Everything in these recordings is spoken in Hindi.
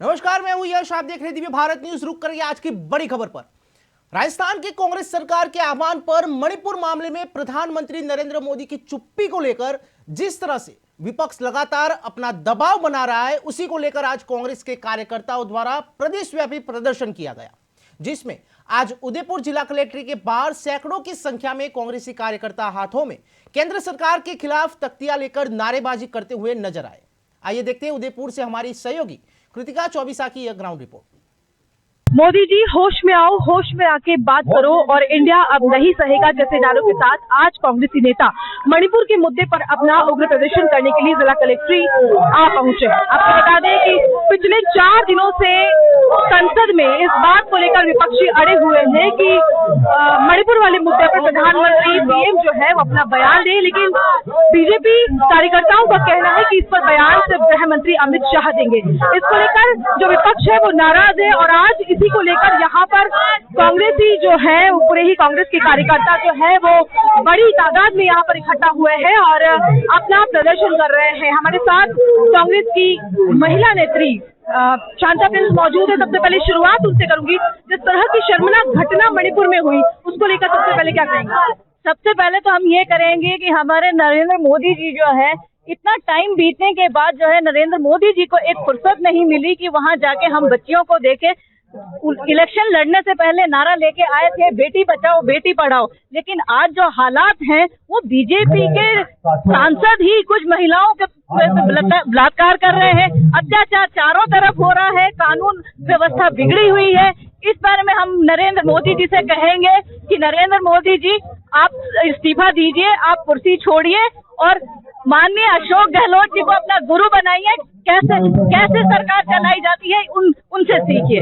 नमस्कार, मैं हूं यश। आप देख रहे हैं दिव्य भारत न्यूज। रुक करेंगे आज की बड़ी खबर पर। राजस्थान की कांग्रेस सरकार के आह्वान पर मणिपुर मामले में प्रधानमंत्री नरेंद्र मोदी की चुप्पी को लेकर जिस तरह से विपक्ष लगातार अपना दबाव बना रहा है, उसी को लेकर आज कांग्रेस के कार्यकर्ताओं द्वारा प्रदेशव्यापी प्रदर्शन किया गया, जिसमें आज उदयपुर जिला कलेक्ट्रेट के बाहर सैकड़ों की संख्या में कांग्रेसी कार्यकर्ता हाथों में केंद्र सरकार के खिलाफ तख्तियां लेकर नारेबाजी करते हुए नजर आए। आइए देखते हैं उदयपुर से हमारी सहयोगी कृतिका चौबीसा की यह ग्राउंड रिपोर्ट। मोदी जी होश में आओ, होश में आके बात करो और इंडिया अब नहीं सहेगा जैसे नारों के साथ आज कांग्रेसी नेता मणिपुर के मुद्दे पर अपना उग्र प्रदर्शन करने के लिए जिला कलेक्ट्रेट आ पहुंचे। आपको बता दें कि पिछले 4 दिनों से संसद में इस बात को लेकर विपक्षी अड़े हुए हैं कि मणिपुर वाले मुद्दे पर प्रधानमंत्री पीएम जो है वो अपना बयान दे, लेकिन बीजेपी कार्यकर्ताओं का कहना है कि इस पर बयान सिर्फ गृह मंत्री अमित शाह देंगे। इसको लेकर जो विपक्ष है वो नाराज है और आज इसी को लेकर यहाँ पर कांग्रेसी जो है वो पूरे ही कांग्रेस के कार्यकर्ता जो है वो बड़ी तादाद में यहाँ पर इकट्ठा हुए हैं और अपना प्रदर्शन कर रहे हैं। हमारे साथ कांग्रेस की महिला नेत्री शांता प्रिंस मौजूद है। सबसे पहले शुरुआत उनसे करूंगी, जिस तरह की शर्मनाक घटना मणिपुर में हुई उसको लेकर सबसे पहले क्या कहेंगे? सबसे पहले तो हम ये करेंगे कि हमारे नरेंद्र मोदी जी जो है, इतना टाइम बीतने के बाद जो है नरेंद्र मोदी जी को एक फुर्सत नहीं मिली कि वहां जाके हम बच्चियों को देखें। इलेक्शन लड़ने से पहले नारा लेके आए थे बेटी बचाओ बेटी पढ़ाओ, लेकिन आज जो हालात हैं वो बीजेपी के सांसद ही कुछ महिलाओं के बलात्कार कर रहे हैं, अत्याचार चारों तरफ हो रहा है, कानून व्यवस्था बिगड़ी हुई है। इस बारे में हम नरेंद्र मोदी जी से कहेंगे कि नरेंद्र मोदी जी आप इस्तीफा दीजिए, आप कुर्सी छोड़िए और माननीय अशोक गहलोत जी को अपना गुरु बनाइए। कैसे सरकार चलाई जाती है उनसे सीखिए।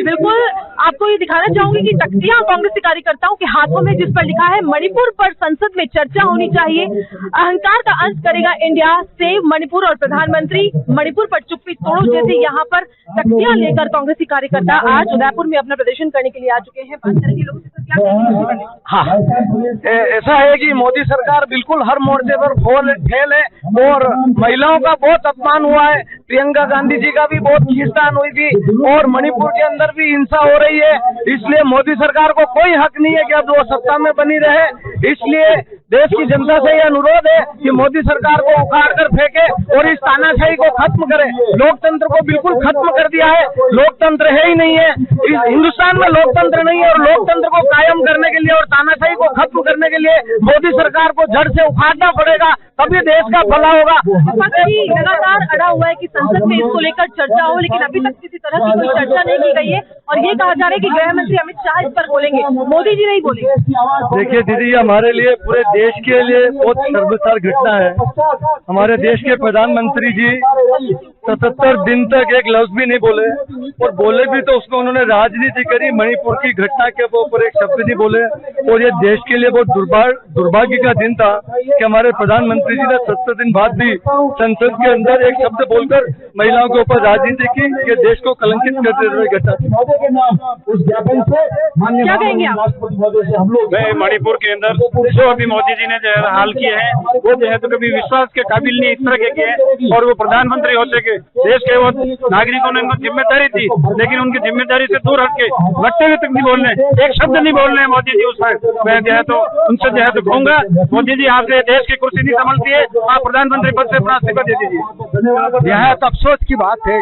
बिल्कुल आपको ये दिखाना चाहूंगी कि तख्तियां कांग्रेसी कार्यकर्ताओं के हाथों में जिस पर लिखा है मणिपुर पर संसद में चर्चा होनी चाहिए, अहंकार का अंत करेगा इंडिया, सेव मणिपुर और प्रधानमंत्री मणिपुर पर चुप्पी तोड़ो जैसे यहाँ पर तख्तियां लेकर कांग्रेसी कार्यकर्ता आज उदयपुर में अपना प्रदर्शन करने के लिए आ चुके हैं। बात करेंगे लोगों से, क्या कहेंगे? हाँ, ऐसा है कि मोदी सरकार बिल्कुल हर मोर्चे पर फेल है और महिलाओं का बहुत अपमान हुआ है। प्रियंका गांधी जी का भी बहुत खींचतान हुई थी और मणिपुर के अंदर भी हिंसा हो रही है। इसलिए मोदी सरकार को कोई हक नहीं है कि अब वो सत्ता में बनी रहे। इसलिए देश की जनता से यह अनुरोध है कि मोदी सरकार को उखाड़ कर फेंके और इस तानाशाही को खत्म करे। लोकतंत्र को बिल्कुल खत्म कर दिया है, लोकतंत्र है ही नहीं है। इस हिंदुस्तान में लोकतंत्र नहीं है और लोकतंत्र को कायम करने के लिए और तानाशाही को खत्म करने के लिए मोदी सरकार को जड़ से उखाड़ना पड़ेगा, तभी देश का भला होगा। लगातार अड़ा हुआ है कि संसद में इसको लेकर चर्चा हो, लेकिन अभी तक किसी तरह की कोई चर्चा नहीं की गई है और ये कहा जा रहा है कि गृह मंत्री अमित शाह इस पर बोलेंगे, मोदी जी नहीं बोलेंगे। देखिए दीदी, हमारे लिए पूरे देश के लिए बहुत शर्मसार घटना है। हमारे देश के प्रधानमंत्री जी 77 दिन तक एक लफ्ज भी नहीं बोले और बोले भी तो उसमें उन्होंने राजनीति करी। मणिपुर की घटना के ऊपर एक शब्द नहीं बोले और ये देश के लिए बहुत दुर्भाग्य का दिन था कि हमारे प्रधानमंत्री जी ने 70 दिन बाद भी संसद के अंदर एक शब्द बोलकर महिलाओं के ऊपर राजनीति की, ये देश को कलंकित करते हुए घटना। क्या कहेंगे आप? मैं मणिपुर के अंदर जो अभी मोदी जी ने जो है हाल किए हैं वो जो है तो कभी विश्वास के काबिल नहीं इस तरह के किए और वो प्रधानमंत्री होते के देश के वो नागरिकों ने उनको जिम्मेदारी थी, लेकिन उनकी जिम्मेदारी से दूर हट के लगते हुए तक नहीं बोलने, एक शब्द नहीं बोलने मोदी जी उस पर। मैं जो है तो उनसे जो है तो कहूँगा, मोदी जी आपसे देश की कुर्सी नहीं संभलती है, आप प्रधानमंत्री पद से अपना इस्तीफा दे दीजिए। यह तो अफसोस की बात है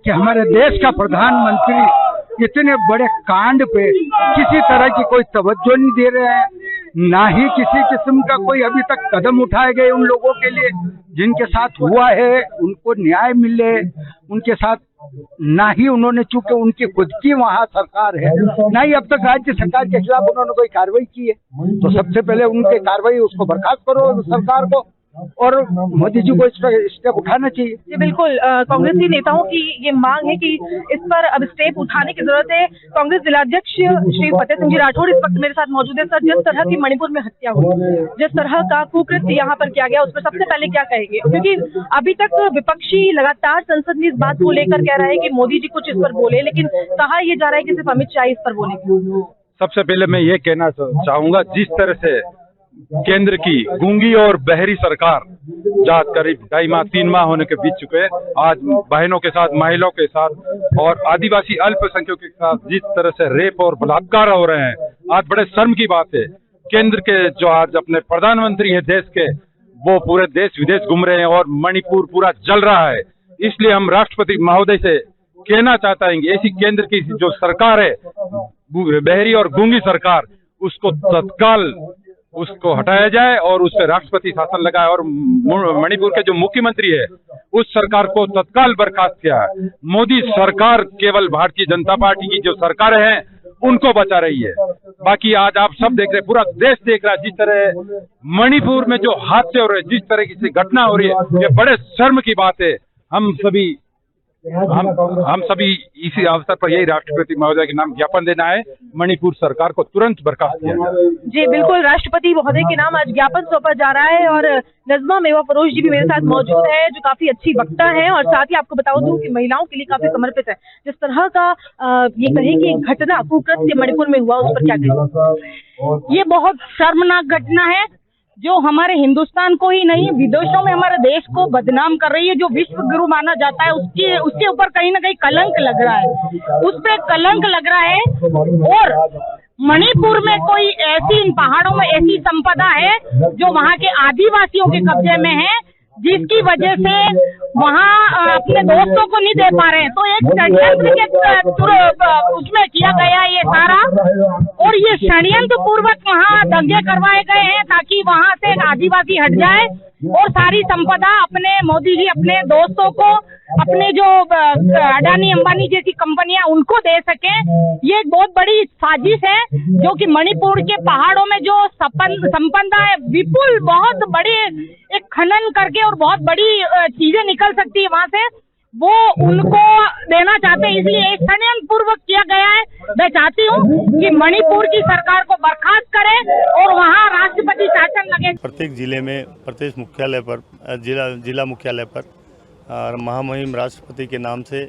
कि हमारे देश का प्रधानमंत्री इतने बड़े कांड पे किसी तरह की कोई तवज्जो नहीं दे रहे हैं, ना ही किसी किस्म का कोई अभी तक कदम उठाए गए उन लोगों के लिए जिनके साथ हुआ है, उनको न्याय मिले उनके साथ। ना ही उन्होंने, चूंकि उनकी खुद की वहाँ सरकार है, ना ही अब तक राज्य सरकार के खिलाफ उन्होंने कोई कार्रवाई की है, तो सबसे पहले उनकी कार्रवाई उसको बर्खास्त करो सरकार को और मोदी जी को इस पर स्टेप उठाना चाहिए। जी बिल्कुल, कांग्रेसी नेताओं की ये मांग है कि इस पर अब स्टेप उठाने की जरूरत है। कांग्रेस जिलाध्यक्ष श्री फतेह सिंह जी राठौड़ इस वक्त मेरे साथ मौजूद है। सर, जिस तरह की मणिपुर में हत्या हुई, जिस तरह का कुकृत्य यहाँ पर किया गया, उस पर सबसे पहले क्या कहेंगे? क्योंकि अभी तक विपक्षी लगातार संसद में इस बात को लेकर कह रहा है कि मोदी जी कुछ इस पर बोले, लेकिन कहा यह जा रहा है कि सिर्फ अमित शाह इस पर बोलेंगे। सबसे पहले मैं ये कहना चाहूंगा, जिस तरह से केंद्र की गूंगी और बहरी सरकार जात करीब 2.5 माह 3 माह होने के बीत चुके हैं। आज बहनों के साथ, महिलाओं के साथ और आदिवासी अल्पसंख्यकों के साथ जिस तरह से रेप और बलात्कार हो रहे हैं, आज बड़े शर्म की बात है। केंद्र के जो आज अपने प्रधानमंत्री हैं देश के, वो पूरे देश विदेश घूम रहे हैं और मणिपुर पूरा जल रहा है। इसलिए हम राष्ट्रपति महोदय से कहना चाहते हैं कि ऐसी केंद्र की जो सरकार है, बहरी और गूंगी सरकार, उसको तत्काल उसको हटाया जाए और उस पर राष्ट्रपति शासन लगाए और मणिपुर के जो मुख्यमंत्री है उस सरकार को तत्काल बर्खास्त किया है। मोदी सरकार केवल भारतीय जनता पार्टी की जो सरकार है उनको बचा रही है। बाकी आज आप सब देख रहे हैं, पूरा देश देख रहा है जिस तरह मणिपुर में जो हादसे हो रहे हैं, जिस तरह की से घटना हो रही है, ये बड़े शर्म की बात है। हम सभी इसी अवसर पर यही राष्ट्रपति महोदय के नाम ज्ञापन देना है, मणिपुर सरकार को तुरंत बर्खास्त किया जाए। जी बिल्कुल, राष्ट्रपति महोदय के नाम आज ज्ञापन सौंपा जा रहा है और नजमा मेवा फरोश जी भी मेरे साथ मौजूद है, जो काफी अच्छी वक्ता है और साथ ही आपको बता दूं कि महिलाओं के लिए काफी समर्पित है। जिस तरह का ये कहें कि घटना कुकृत्य मणिपुर में हुआ, उस पर क्या कहें? ये बहुत शर्मनाक घटना है जो हमारे हिंदुस्तान को ही नहीं, विदेशों में हमारे देश को बदनाम कर रही है। जो विश्व गुरु माना जाता है उसके ऊपर कहीं ना कहीं कलंक लग रहा है, उस पे कलंक लग रहा है। और मणिपुर में कोई ऐसी, इन पहाड़ों में ऐसी संपदा है जो वहाँ के आदिवासियों के कब्जे में है, जिसकी वजह से वहाँ अपने दोस्तों को नहीं दे पा रहे हैं। तो एक षड्यंत्र के उसमें किया गया ये सारा, और ये षड्यंत्र पूर्वक वहाँ दंगे करवाए गए हैं ताकि वहाँ से आदिवासी हट जाए और सारी संपदा अपने मोदी जी अपने दोस्तों को, अपने जो अडानी अंबानी जैसी कंपनियां उनको दे सके। ये एक बहुत बड़ी साजिश है जो कि मणिपुर के पहाड़ों में जो संपदा है, विपुल बहुत बड़ी एक खनन करके और बहुत बड़ी चीजें निकल सकती है वहां से, वो उनको देना चाहते हैं। इसलिए षड्यंत्र पूर्वक किया गया है। मैं चाहती हूँ कि मणिपुर की सरकार को बर्खास्त करे और वहाँ राष्ट्रपति शासन लगे। प्रत्येक जिले में, प्रत्येक मुख्यालय पर, जिला मुख्यालय पर महामहिम राष्ट्रपति के नाम से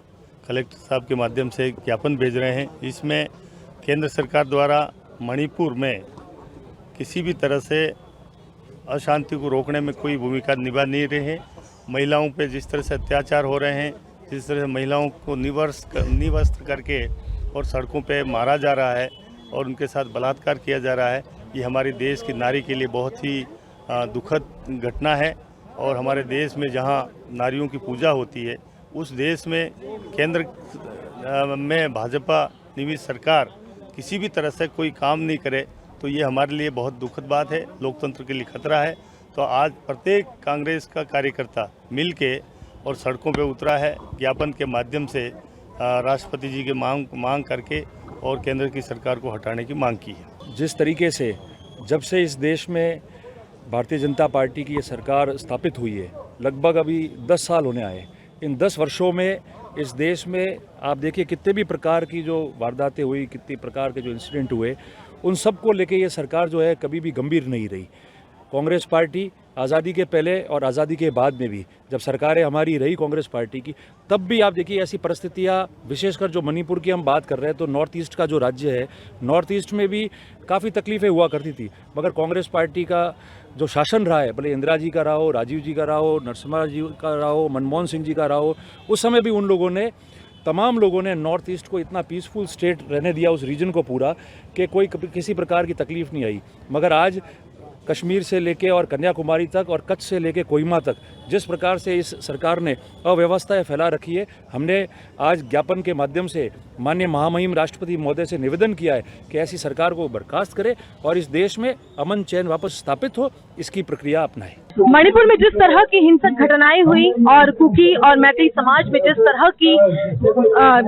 कलेक्टर साहब के माध्यम से ज्ञापन भेज रहे हैं। इसमें केंद्र सरकार द्वारा मणिपुर में किसी भी तरह से अशांति को रोकने में कोई भूमिका निभा नहीं रही है। महिलाओं पे जिस तरह से अत्याचार हो रहे हैं, जिस तरह से महिलाओं को निवस्त्र करके और सड़कों पे मारा जा रहा है और उनके साथ बलात्कार किया जा रहा है, ये हमारे देश की नारी के लिए बहुत ही दुखद घटना है। और हमारे देश में जहाँ नारियों की पूजा होती है, उस देश में केंद्र में भाजपा निविष्ट सरकार किसी भी तरह से कोई काम नहीं करे, तो ये हमारे लिए बहुत दुखद बात है, लोकतंत्र के लिए खतरा है। तो आज प्रत्येक कांग्रेस का कार्यकर्ता मिल के और सड़कों पे उतरा है, ज्ञापन के माध्यम से राष्ट्रपति जी के मांग करके और केंद्र की सरकार को हटाने की मांग की है। जिस तरीके से जब से इस देश में भारतीय जनता पार्टी की ये सरकार स्थापित हुई है, लगभग अभी 10 साल होने आए। इन 10 वर्षों में इस देश में आप देखिए कितने भी प्रकार की जो वारदातें हुई, कितने प्रकार के जो इंसिडेंट हुए, उन सब को लेके ये सरकार जो है कभी भी गंभीर नहीं रही। कांग्रेस पार्टी आज़ादी के पहले और आज़ादी के बाद में भी जब सरकारें हमारी रही कांग्रेस पार्टी की, तब भी आप देखिए ऐसी परिस्थितियाँ, विशेषकर जो मणिपुर की हम बात कर रहे हैं, तो नॉर्थ ईस्ट का जो राज्य है, नॉर्थ ईस्ट में भी काफ़ी तकलीफ़ें हुआ करती थी। मगर कांग्रेस पार्टी का जो शासन रहा है, भले इंदिरा जी का रहा हो, राजीव जी का रहा हो, नरसिम्हा जी का रहा हो, मनमोहन सिंह जी का रहा हो, उस समय भी उन लोगों ने, तमाम लोगों ने नॉर्थ ईस्ट को इतना पीसफुल स्टेट रहने दिया, उस रीजन को पूरा, कि कोई किसी प्रकार की तकलीफ़ नहीं आई। मगर आज कश्मीर से लेके और कन्याकुमारी तक और कच्छ से लेके कोहिमा तक जिस प्रकार से इस सरकार ने अव्यवस्थाएं फैला रखी है, हमने आज ज्ञापन के माध्यम से माननीय महामहिम राष्ट्रपति महोदय से निवेदन किया है कि ऐसी सरकार को बर्खास्त करे और इस देश में अमन चैन वापस स्थापित हो, इसकी प्रक्रिया अपनाए। मणिपुर में जिस तरह की हिंसक घटनाएं हुई और कुकी और मैतेई समाज में जिस तरह की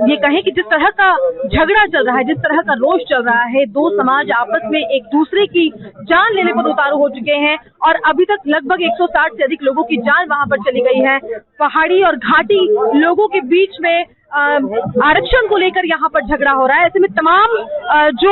ये कहें कि जिस तरह का झगड़ा चल रहा है, जिस तरह का रोष चल रहा है, दो समाज आपस में एक दूसरे की जान लेने पर उतारू हो चुके हैं और अभी तक लगभग 160 से अधिक लोगों की जान वहां पर चली गई है। पहाड़ी और घाटी लोगों के बीच में आरक्षण को लेकर यहाँ पर झगड़ा हो रहा है। ऐसे में तमाम जो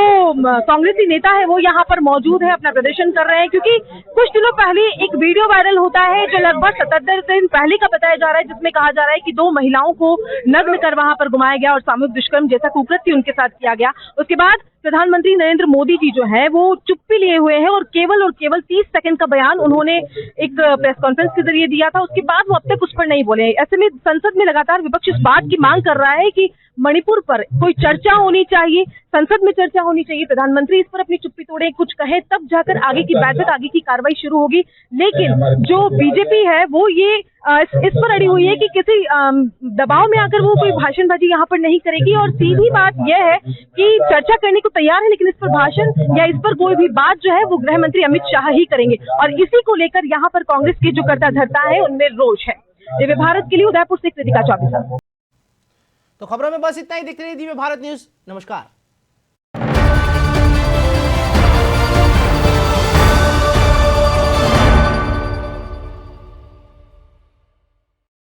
कांग्रेसी नेता है वो यहाँ पर मौजूद है, अपना प्रदर्शन कर रहे हैं, क्योंकि कुछ दिनों पहले एक वीडियो वायरल होता है जो लगभग 77 दिन पहले का बताया जा रहा है, जिसमें कहा जा रहा है कि 2 महिलाओं को नग्न कर वहां पर घुमाया गया और सामूहिक दुष्कर्म जैसा कुकृत्य उनके साथ किया गया। उसके बाद प्रधानमंत्री नरेंद्र मोदी जी जो है वो चुप्पी लिए हुए हैं और केवल 30 सेकंड का बयान उन्होंने एक प्रेस कॉन्फ्रेंस के जरिए दिया था। उसके बाद वो अब तक उस पर नहीं बोले। ऐसे में संसद में लगातार विपक्ष इस बात की मांग कर रहा है कि मणिपुर पर कोई चर्चा होनी चाहिए, संसद में चर्चा होनी चाहिए, प्रधानमंत्री इस पर अपनी चुप्पी तोड़े, कुछ कहे, तब जाकर आगे की बैठक, आगे की कार्रवाई शुरू होगी। लेकिन जो बीजेपी है वो ये इस पर अड़ी हुई है कि किसी दबाव में आकर वो कोई भाषणबाजी यहाँ पर नहीं करेगी और सीधी बात यह है कि चर्चा करने को तैयार है, लेकिन इस पर भाषण या इस पर कोई भी बात जो है वो गृह मंत्री अमित शाह ही करेंगे और इसी को लेकर यहाँ पर कांग्रेस के जो कर्ता धर्ता है उनमें रोष है। दिव्य भारत के लिए उदयपुर से कृतिका चौबे। तो खबरों में बस इतना ही। देखते रहिए दिव्य भारत न्यूज। नमस्कार।